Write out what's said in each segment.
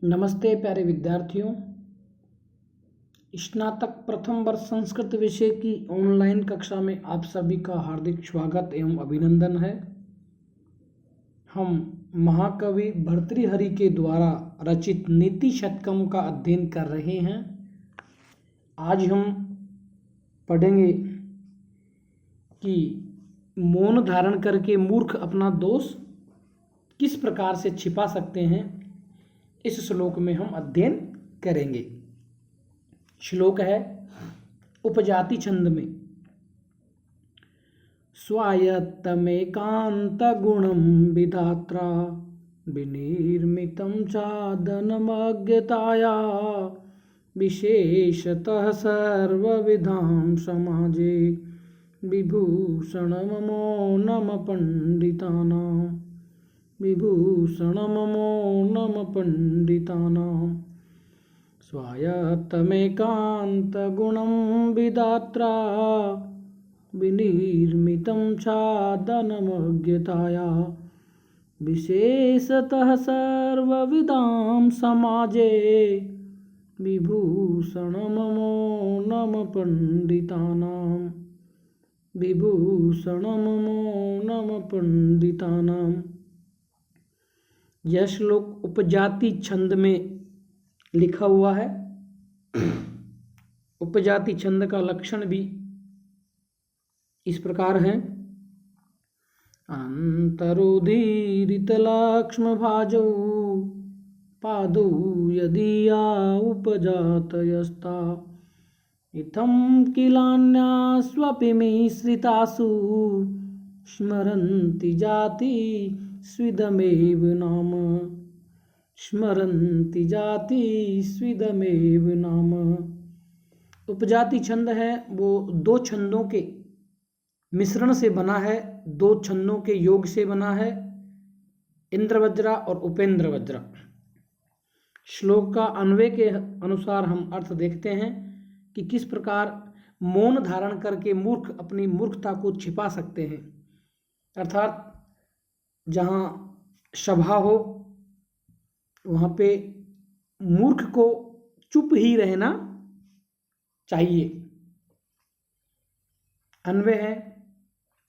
नमस्ते प्यारे विद्यार्थियों। स्नातक प्रथम वर्ष संस्कृत विषय की ऑनलाइन कक्षा में आप सभी का हार्दिक स्वागत एवं अभिनंदन है। हम महाकवि भर्तृहरि के द्वारा रचित नीति शतकम का अध्ययन कर रहे हैं। आज हम पढ़ेंगे कि मौन धारण करके मूर्ख अपना दोष किस प्रकार से छिपा सकते हैं। इस श्लोक में हम अध्ययन करेंगे। श्लोक है उपजाति छंद में। स्वायत्तमेकांत गुणम विधात्रा विनिर्मितं चादनमज्ञताया विशेषतः सर्वविधां समाजे विभूषणमो नम पंडितानां विभूषणमो नम पंडितानां स्वायत्तमेकान्तगुणं विधात्रा विनिर्मितं चादनमज्ञताया विशेषतः सर्वविधां समाजे विभूषणमो नम पंडितानां विभूषणमो नम पंडितानां। यह श्लोक उपजाति छंद में लिखा हुआ है। उपजाति छंद का लक्षण भी इस प्रकार है। अंतरुदीरितलक्ष्म भाजौ पादौ यदीया उपजातयस्ता इत्थं किलान्यास्वपि मिश्रितासु स्मरन्ति जाति स्विदमेव नाम स्मरन्ति जाति स्विदमेव नाम। उपजाति छंद है वो दो छंदों के मिश्रण से बना है, दो छंदों के योग से बना है, इंद्रवज्रा और उपेंद्र वज्रा। श्लोक का अन्वय के अनुसार हम अर्थ देखते हैं कि किस प्रकार मौन धारण करके मूर्ख अपनी मूर्खता को छिपा सकते हैं। अर्थात जहाँ सभा हो वहाँ पे मूर्ख को चुप ही रहना चाहिए। अन्वय है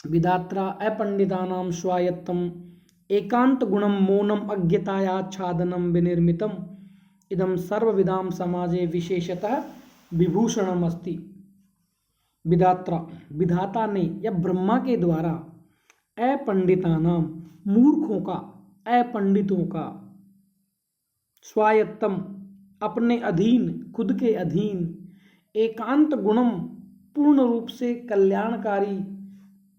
विधात्रा अपंडितानां स्वायत्तम एकांत गुणम मौनम अज्ञतायाच्छादनम विनिर्मितम इदम सर्वविधाम समाजे विशेषतः विभूषणम अस्ति। विधात्रा विधाता ने या ब्रह्मा के द्वारा अपंडितानाम मूर्खों का, अपंडितों का, स्वायत्तम अपने अधीन, खुद के अधीन, एकांत गुणम पूर्ण रूप से कल्याणकारी,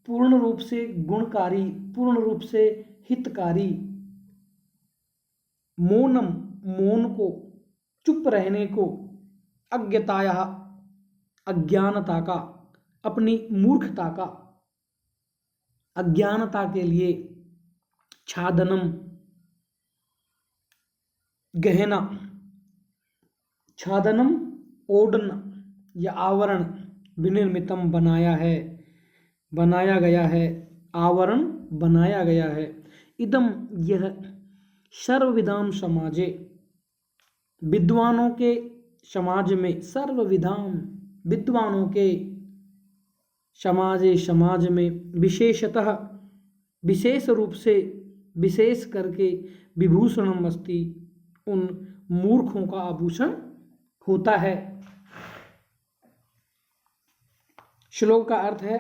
पूर्ण रूप से गुणकारी, पूर्ण रूप से हितकारी, मौनम मौन को, चुप रहने को, अज्ञताया अज्ञानता का, अपनी मूर्खता का, अज्ञानता के लिए, छादनम गहना, छादनम ओढ़ना या आवरण, विनिर्मितम बनाया है, बनाया गया है, आवरण बनाया गया है। इदम यह सर्वविधाम समाजे विद्वानों के समाज में, सर्वविधाम विद्वानों के समाजे समाज में, विशेषतः विशेष रूप से, विशेष करके, विभूषणम अस्ति उन मूर्खों का आभूषण होता है। श्लोक का अर्थ है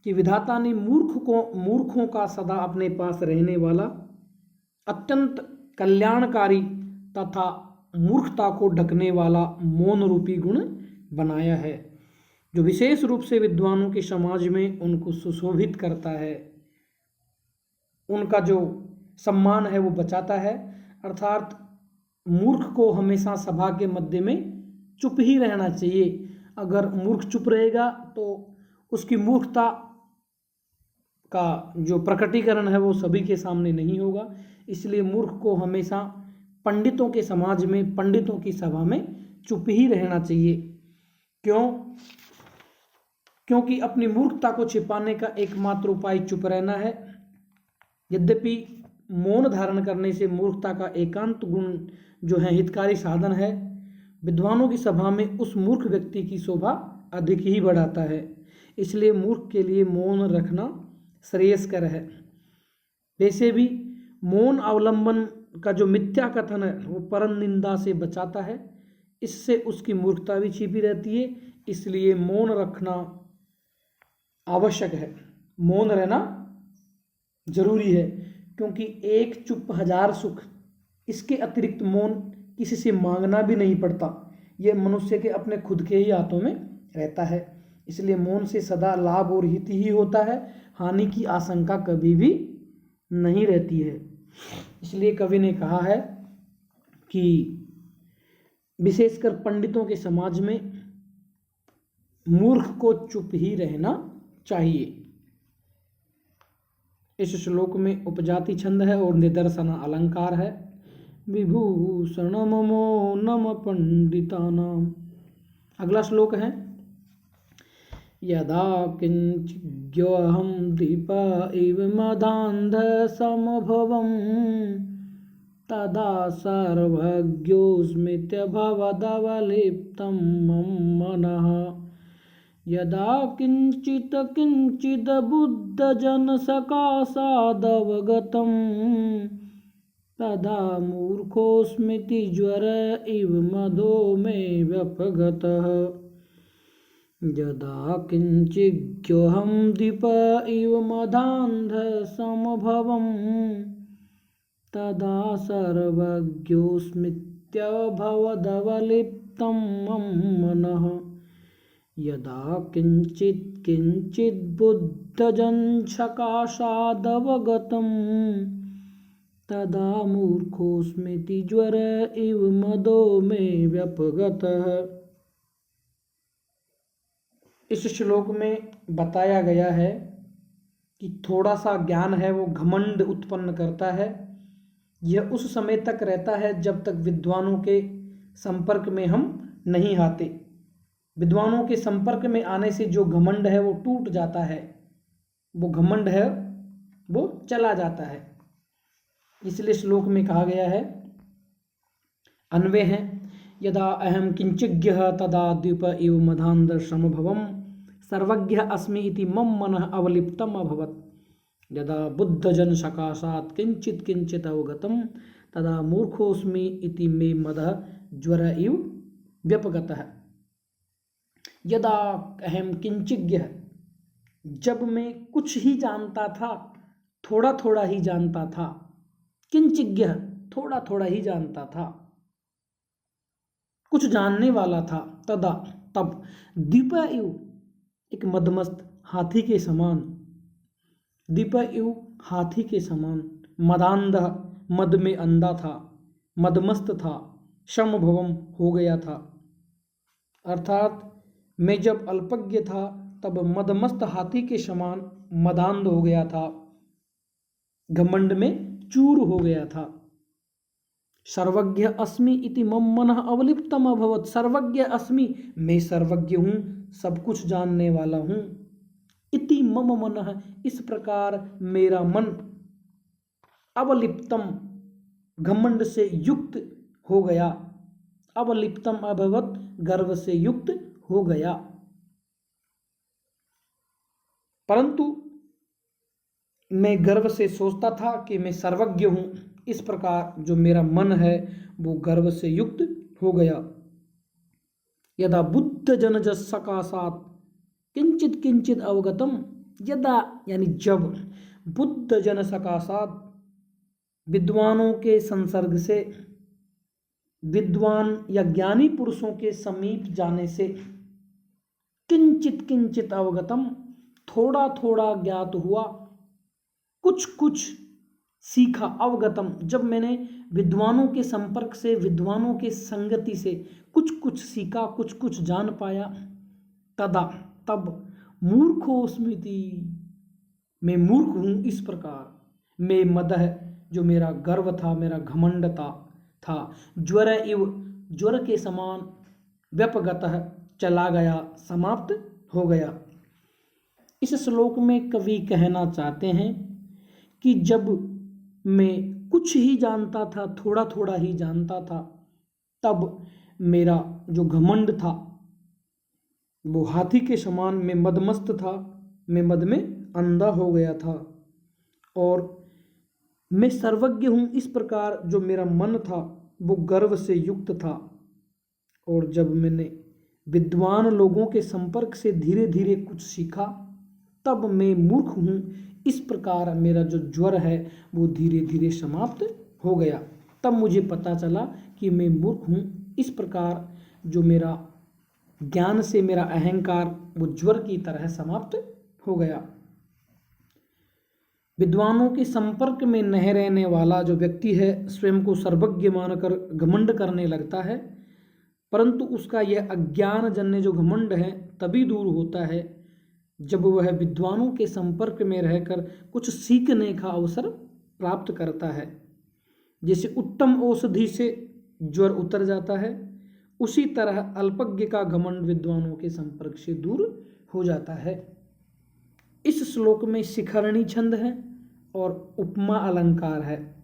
कि विधाता ने मूर्खों का सदा अपने पास रहने वाला, अत्यंत कल्याणकारी तथा मूर्खता को ढकने वाला मौन रूपी गुण बनाया है, जो विशेष रूप से विद्वानों के समाज में उनको सुशोभित करता है, उनका जो सम्मान है वो बचाता है। अर्थात मूर्ख को हमेशा सभा के मध्य में चुप ही रहना चाहिए। अगर मूर्ख चुप रहेगा तो उसकी मूर्खता का जो प्रकटीकरण है वो सभी के सामने नहीं होगा। इसलिए मूर्ख को हमेशा पंडितों के समाज में, पंडितों की सभा में चुप ही रहना चाहिए। क्यों? क्योंकि अपनी मूर्खता को छिपाने का एकमात्र उपाय चुप रहना है। यद्यपि मौन धारण करने से मूर्खता का एकांत गुण जो है हितकारी साधन है, विद्वानों की सभा में उस मूर्ख व्यक्ति की शोभा अधिक ही बढ़ाता है। इसलिए मूर्ख के लिए मौन रखना श्रेयस्कर है। वैसे भी मौन अवलंबन का जो मिथ्या कथन है वो परम निंदा से बचाता है, इससे उसकी मूर्खता भी छिपी रहती है। इसलिए मौन रखना आवश्यक है, मौन रहना जरूरी है, क्योंकि एक चुप हजार सुख। इसके अतिरिक्त मौन किसी से मांगना भी नहीं पड़ता, यह मनुष्य के अपने खुद के ही हाथों में रहता है। इसलिए मौन से सदा लाभ और हित ही होता है, हानि की आशंका कभी भी नहीं रहती है। इसलिए कवि ने कहा है कि विशेषकर पंडितों के समाज में मूर्ख को चुप ही रहना चाहिए। इस श्लोक में उपजाति छंद है और निदर्शन अलंकार है। विभूषणम मौनम पंडितानाम। अगला श्लोक है यदा किंचिज्ञोऽहं दीप इव मदान्ध समभवम् तदा सर्वज्ञोऽस्मीत्यभवदवलिप्तं मम मनः। यदा किंचित् किंचिद् बुद्धजनसकाशादवगतं तदा मूर्खोऽस्मीति ज्वर इव मदो मे व्यपगतः। यदा किंचिज्ञोऽहं दीप इव मदान्ध समभवम् तदा सर्वज्ञोऽस्मीत्यभवदवलिप्तं मम मनः। यदा किंचित् किंचिद् बुद्धजनसकाशादवगतं तदा मूर्खोऽस्मीति ज्वर इव मदो मे व्यपगतः। इस श्लोक में बताया गया है कि थोड़ा सा ज्ञान है वो घमंड उत्पन्न करता है। यह उस समय तक रहता है जब तक विद्वानों के संपर्क में हम नहीं आते। विद्वानों के संपर्क में आने से जो घमंड है वो टूट जाता है, वो घमंड है वो चला जाता है। इसलिए श्लोक में कहा गया है, अन्वय है, यदा अहम किंचिज्ञः तदा द्वीप इव मदान्ध समभवम् सर्वज्ञ अस्मि इति मम मनः अवलिप्तम अभवत्। यदा बुद्धजन सकाशात् किंचित् किंचित् अवगतं तदा मूर्खोऽस्मि इति मे मदः ज्वर इव व्यपगतः। यदा अहम किंचिज्ञः, जब मैं कुछ ही जानता था, थोड़ा थोड़ा ही जानता था। किंचिज्ञः, थोड़ा थोड़ा ही जानता था, कुछ जानने वाला था। तदा, तब, दीप इव, एक मदमस्त हाथी के समान, दीप इव हाथी के समान, मदांध, मद में अंधा था, मदमस्त था, समभवम हो गया था। अर्थात मैं जब अल्पज्ञ था तब मदमस्त हाथी के समान मदांध हो गया था, घमंड में चूर हो गया था। सर्वज्ञ अस्मि इति मम मनः अवलिप्तम अभवत्। सर्वज्ञ अस्मि, मैं सर्वज्ञ हूँ, सब कुछ जानने वाला हूँ। इति मम मनः, इस प्रकार मेरा मन, अवलिप्तम, घमंड से युक्त हो गया। अवलिप्तम अभवत्, गर्व से युक्त हो गया। परंतु मैं गर्व से सोचता था कि मैं सर्वज्ञ हूँ। इस प्रकार जो मेरा मन है वो गर्व से युक्त हो गया। यदा बुद्ध जनज सकाशात् किंचित किंचित अवगतम, यदा यानी जब, बुद्ध जन सकाशात्, विद्वानों के संसर्ग से, विद्वान या ज्ञानी पुरुषों के समीप जाने से, किंचित किंचित अवगतम, थोड़ा थोड़ा ज्ञात हुआ, कुछ कुछ सीखा। अवगतम, जब मैंने विद्वानों के संपर्क से, विद्वानों के संगति से कुछ कुछ सीखा, कुछ कुछ जान पाया। तदा, तब, मूर्खोऽस्मीति, मैं मूर्ख हूँ। इस प्रकार मैं मदः, जो मेरा गर्व था, मेरा घमंड था, ज्वर इव, ज्वर के समान, व्यपगतः, चला गया, समाप्त हो गया। इस श्लोक में कवि कहना चाहते हैं कि जब मैं कुछ ही जानता था, थोड़ा थोड़ा ही जानता था, तब मेरा जो घमंड था वो हाथी के समान मैं मदमस्त था, मैं मद में अंधा हो गया था और मैं सर्वज्ञ हूँ, इस प्रकार जो मेरा मन था वो गर्व से युक्त था। और जब मैंने विद्वान लोगों के संपर्क से धीरे धीरे कुछ सीखा तब मैं मूर्ख हूँ, इस प्रकार मेरा जो ज्वर है वो धीरे धीरे समाप्त हो गया। तब मुझे पता चला कि मैं मूर्ख हूँ, इस प्रकार जो मेरा ज्ञान से मेरा अहंकार वो ज्वर की तरह समाप्त हो गया। विद्वानों के संपर्क में न रहने वाला जो व्यक्ति है स्वयं को सर्वज्ञ मानकर घमंड करने लगता है, परंतु उसका यह अज्ञान जन्य जो घमंड है तभी दूर होता है जब वह विद्वानों के संपर्क में रहकर कुछ सीखने का अवसर प्राप्त करता है। जैसे उत्तम औषधि से ज्वर उतर जाता है, उसी तरह अल्पज्ञ का घमंड विद्वानों के संपर्क से दूर हो जाता है। इस श्लोक में शिखरणी छंद है और उपमा अलंकार है।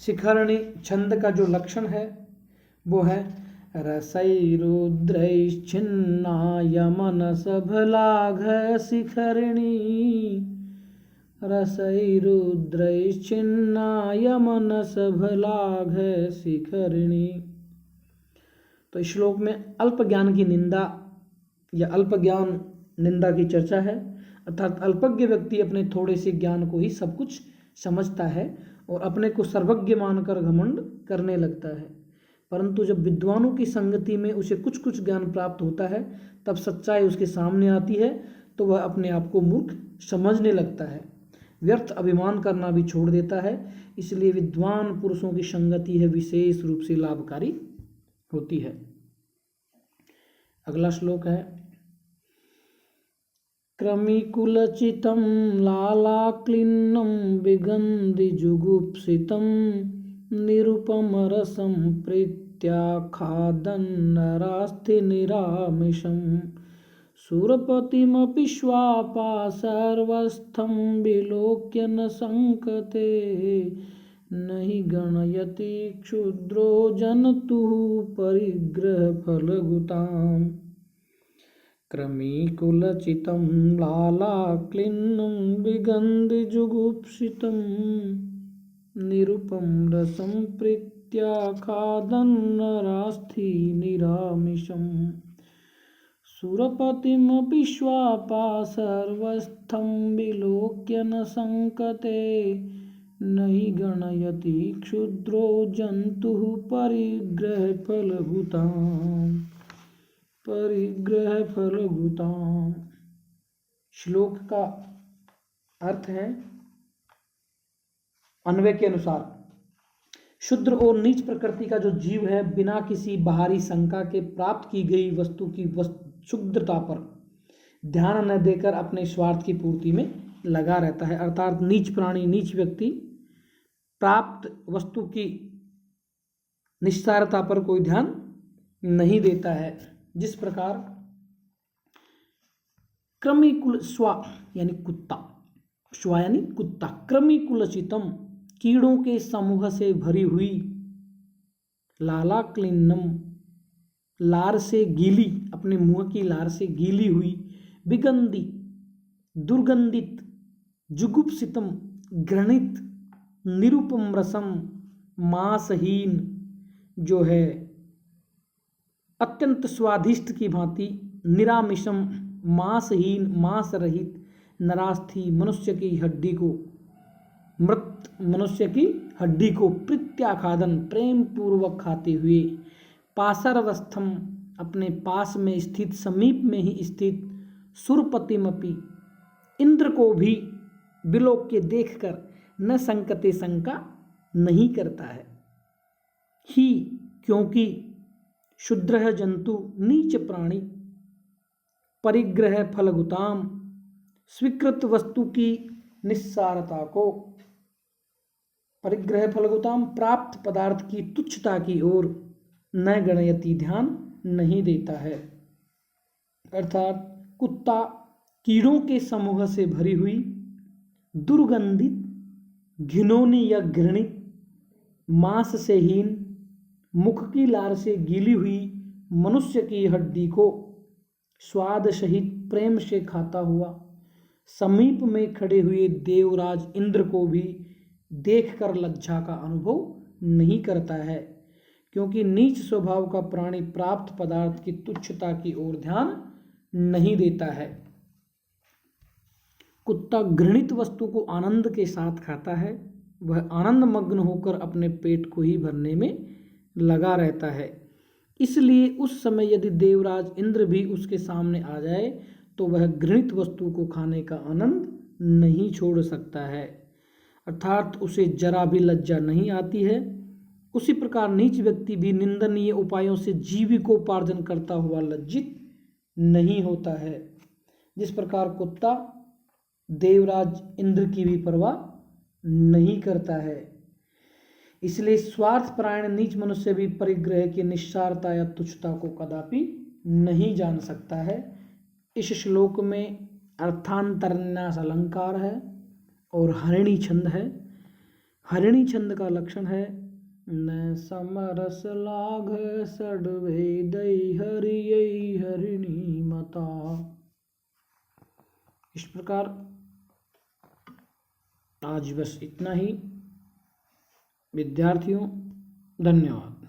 शिखरणी छंद का जो लक्षण है वो है रसैरुद्रैश्चिन्नाय मनसभलाघ शिखरिणी, रसैरुद्रैश्चिन्नाय मनसभलाघ शिखरिणी। तो इस श्लोक में अल्प ज्ञान की निंदा या अल्प ज्ञान निंदा की चर्चा है, अर्थात अल्पज्ञ व्यक्ति अपने थोड़े से ज्ञान को ही सब कुछ समझता है और अपने को सर्वज्ञ मानकर घमंड करने लगता है। परंतु जब विद्वानों की संगति में उसे कुछ कुछ ज्ञान प्राप्त होता है तब सच्चाई उसके सामने आती है तो वह अपने आप को मूर्ख समझने लगता है, व्यर्थ अभिमान करना भी छोड़ देता है। इसलिए विद्वान पुरुषों की संगति है विशेष रूप से लाभकारी होती है। अगला श्लोक है क्रमिकुलचितं लालाक्लिन्नं विगन्धिजुगुप्सितं निरुपमरसं प्रीत्याखादन्नरास्ति निरामिषं सुरपतिमपि श्वापासर्वस्थं विलोक्य न संकते नहि गणयति क्षुद्रो जन्तुः परिग्रहफलगुताम्। क्रमीकुलचितं लालाक्लिन्नं विगन्धिजुगुप्सितं निरुपं रसं प्रीत्याखादन्नरास्ति निरामिषं सुरपतिमपि श्वापासर्वस्थं विलोक्य न संकते नहि गणयति क्षुद्रो जन्तुः परिग्रहफलभूताम्। श्लोक का अर्थ है अन्वय के अनुसार शुद्र और नीच प्रकृति का जो जीव है बिना किसी बाहरी शंका के प्राप्त की गई वस्तु की शुद्धता पर ध्यान न देकर अपने स्वार्थ की पूर्ति में लगा रहता है। अर्थात नीच प्राणी, नीच व्यक्ति प्राप्त वस्तु की निस्सारता पर कोई ध्यान नहीं देता है। जिस प्रकार क्रमिकुल स्वा यानी कुत्ता, श्वा यानी कुत्ता, क्रमिकुलचितम कीड़ों के समूह से भरी हुई, लालाक्लिन्नम लार से गीली, अपने मुंह की लार से गीली हुई, विगंधी दुर्गंधित, जुगुप्सितम घृणित, निरुपम रसम मांसहीन जो है अत्यंत स्वादिष्ट की भांति, निरामिषम मांसहीन मांस रहित, नरास्थि मनुष्य की हड्डी को, मृत मनुष्य की हड्डी को प्रत्याखादन प्रेम पूर्वक खाते हुए, पाशरवस्थम अपने पास में स्थित, समीप में ही स्थित, सुरपतिमपि इंद्र को भी विलोक के देखकर न संकते शंका नहीं करता है ही, क्योंकि शुद्र जंतु नीच प्राणी परिग्रह फलगुताम स्वीकृत वस्तु की निस्सारता को, परिग्रह फलगुताम प्राप्त पदार्थ की तुच्छता की ओर न गणयति ध्यान नहीं देता है। अर्थात कुत्ता कीड़ों के समूह से भरी हुई, दुर्गंधित, घिनौनी या घृणित, मांस से हीन, मुख की लार से गीली हुई मनुष्य की हड्डी को स्वाद सहित प्रेम से खाता हुआ समीप में खड़े हुए देवराज इंद्र को भी देखकर लज्जा का अनुभव नहीं करता है, क्योंकि नीच स्वभाव का प्राणी प्राप्त पदार्थ की तुच्छता की ओर ध्यान नहीं देता है। कुत्ता घृणित वस्तु को आनंद के साथ खाता है, वह आनंद मग्न होकर अपने पेट को ही भरने में लगा रहता है। इसलिए उस समय यदि देवराज इंद्र भी उसके सामने आ जाए तो वह घृणित वस्तु को खाने का आनंद नहीं छोड़ सकता है, अर्थात उसे जरा भी लज्जा नहीं आती है। उसी प्रकार नीच व्यक्ति भी निंदनीय उपायों से जीविकोपार्जन करता हुआ लज्जित नहीं होता है, जिस प्रकार कुत्ता देवराज इंद्र की भी परवाह नहीं करता है। इसलिए स्वार्थपरायण नीच मनुष्य भी परिग्रह की निस्सारता या तुच्छता को कदापि नहीं जान सकता है। इस श्लोक में अर्थांतरन्यास अलंकार है और हरिणी छंद है। हरिणी छंद का लक्षण है न समरस लाघ सडवेदै हरियै हरिणी मता। इस प्रकार आज बस इतना ही विद्यार्थियों, धन्यवाद।